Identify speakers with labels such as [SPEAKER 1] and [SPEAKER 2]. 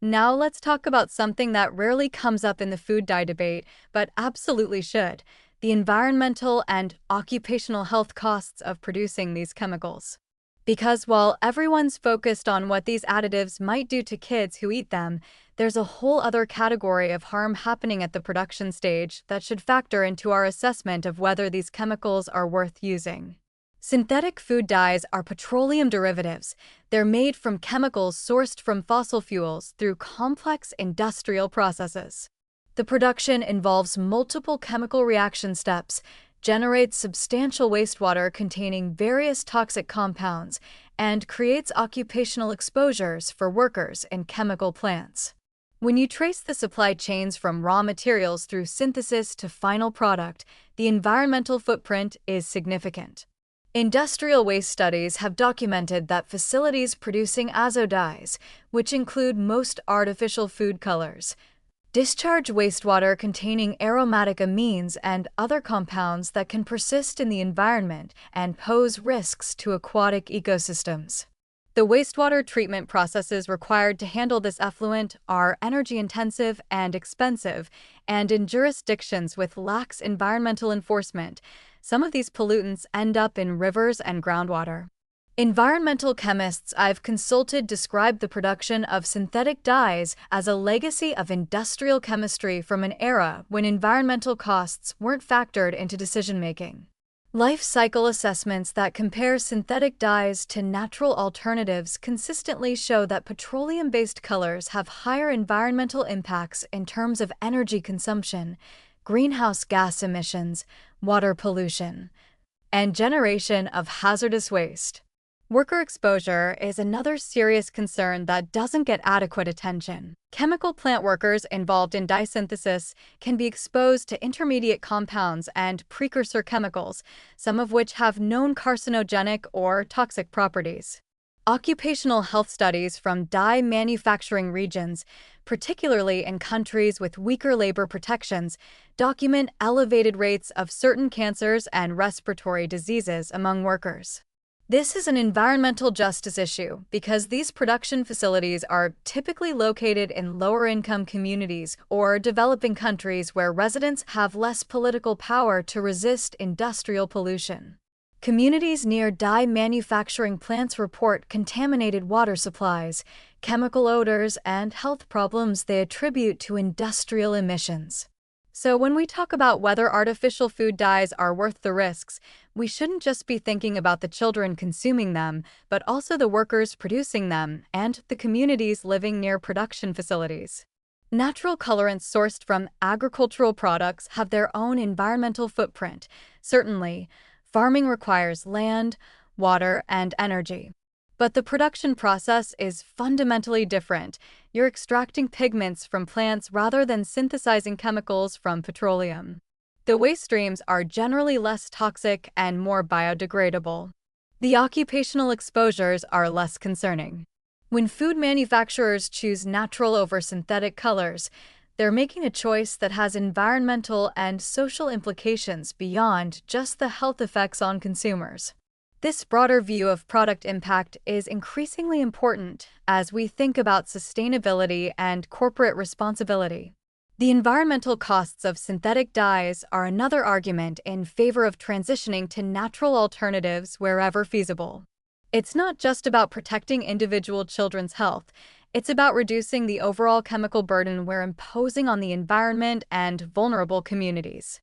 [SPEAKER 1] Now let's talk about something that rarely comes up in the food dye debate, but absolutely should: the environmental and occupational health costs of producing these chemicals. Because while everyone's focused on what these additives might do to kids who eat them, there's a whole other category of harm happening at the production stage that should factor into our assessment of whether these chemicals are worth using. Synthetic food dyes are petroleum derivatives. They're made from chemicals sourced from fossil fuels through complex industrial processes. The production involves multiple chemical reaction steps, generates substantial wastewater containing various toxic compounds, and creates occupational exposures for workers in chemical plants. When you trace the supply chains from raw materials through synthesis to final product, the environmental footprint is significant. Industrial waste studies have documented that facilities producing azo dyes, which include most artificial food colors, discharge wastewater containing aromatic amines and other compounds that can persist in the environment and pose risks to aquatic ecosystems. The wastewater treatment processes required to handle this effluent are energy-intensive and expensive, and in jurisdictions with lax environmental enforcement, some of these pollutants end up in rivers and groundwater. Environmental chemists I've consulted describe the production of synthetic dyes as a legacy of industrial chemistry from an era when environmental costs weren't factored into decision-making. Life cycle assessments that compare synthetic dyes to natural alternatives consistently show that petroleum-based colors have higher environmental impacts in terms of energy consumption, greenhouse gas emissions, water pollution, and generation of hazardous waste. Worker exposure is another serious concern that doesn't get adequate attention. Chemical plant workers involved in dye synthesis can be exposed to intermediate compounds and precursor chemicals, some of which have known carcinogenic or toxic properties. Occupational health studies from dye manufacturing regions, particularly in countries with weaker labor protections, document elevated rates of certain cancers and respiratory diseases among workers. This is an environmental justice issue because these production facilities are typically located in lower-income communities or developing countries where residents have less political power to resist industrial pollution. Communities near dye manufacturing plants report contaminated water supplies, chemical odors, and health problems they attribute to industrial emissions. So when we talk about whether artificial food dyes are worth the risks, we shouldn't just be thinking about the children consuming them, but also the workers producing them and the communities living near production facilities. Natural colorants sourced from agricultural products have their own environmental footprint. Certainly, farming requires land, water, and energy. But the production process is fundamentally different. You're extracting pigments from plants rather than synthesizing chemicals from petroleum. The waste streams are generally less toxic and more biodegradable. The occupational exposures are less concerning. When food manufacturers choose natural over synthetic colors, they're making a choice that has environmental and social implications beyond just the health effects on consumers. This broader view of product impact is increasingly important as we think about sustainability and corporate responsibility. The environmental costs of synthetic dyes are another argument in favor of transitioning to natural alternatives wherever feasible. It's not just about protecting individual children's health, it's about reducing the overall chemical burden we're imposing on the environment and vulnerable communities.